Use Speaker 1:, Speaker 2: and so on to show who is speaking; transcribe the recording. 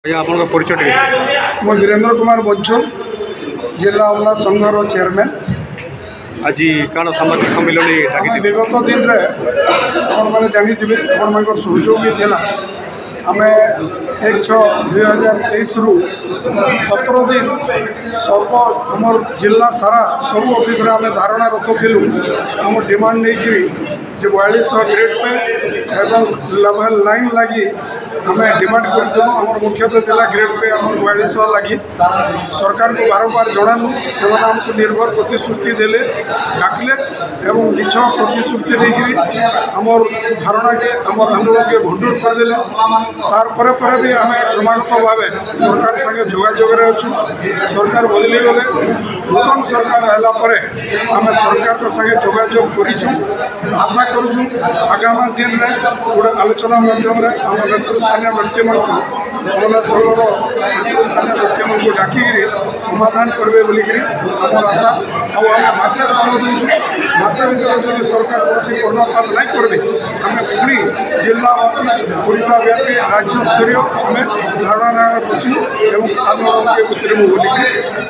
Speaker 1: ଆଜ୍ଞା ଆପଣଙ୍କ ପରିଚୟ ଟିକେ।
Speaker 2: ମୁଁ ବୀରେନ୍ଦ୍ର କୁମାର ବଞ୍ଚୁ, ଜିଲ୍ଲା ଅମଲା ସଂଘର ଚେୟାରମ୍ୟାନ୍।
Speaker 1: ଆଜି କାଣା ସାମ୍ବାଦିକ ସମ୍ମିଳନୀ
Speaker 2: ଆମେ
Speaker 1: ଡାକିଥିଲେ?
Speaker 2: ବିଗତ ଦିନରେ ଆପଣମାନେ ଜାଣିଥିବେ, ଆପଣମାନଙ୍କର ସହଯୋଗ ବି ଥିଲା। ଆମେ 1/6/2023ରୁ 17 ଦିନ ଆମର ଜିଲ୍ଲା ସାରା ସବୁ ଅଫିସରେ ଆମେ ଧାରଣାରତ ଥିଲୁ। ଆମ ଡିମାଣ୍ଡ ନେଇକରି যে 4200 গ্রেড পে এবং লেভেল 9 লাগি আমি ডিমান্ড করছিলাম। আমার মুখ্যতঃ লা গ্রেড পে আমার 4200 লাগি সরকার को বারবার জনালু। সেমানে আমাকে নির্ভর প্রতিশ্রুতি দেলে ডাকলে এবং মিছ প্রতিশ্রুতি দিয়ে আমার ধারণাকে আমার আন্দোলনকে ভণ্ডুর করেদেলে। তারপরে পরে বি আমি ক্রমাগত ভাবে সরকার সঙ্গে যোগাযোগরে অছু। সরকার বদলি গলে নূতন সরকার হেলা পরে আমি সরকার সঙ্গে যোগাযোগ করিছু। আশা করছু আগামী দিনে গোটে আলোচনা মাধ্যমে আমার নেতৃস্থানীয় ব্যক্তিମାନଙ୍କୁ অমলা সংঘর নেতৃস্থানীয় ব্যক্তিମାନଙ୍କୁ ডাকিকি সমাধান করবে বলিকি আমার আশা। আমি মাসে সময় দেছু। মাসে ভিতরে যদি সরকার কৌশি কর্ণপাত নাই করবে আমি পুরী জেলা ওড়িশা ব্যাপী রাজ্যস্তরীয় আমি ধারণা বসু এবং আন্দোলনকে উত্তরমু বলিকি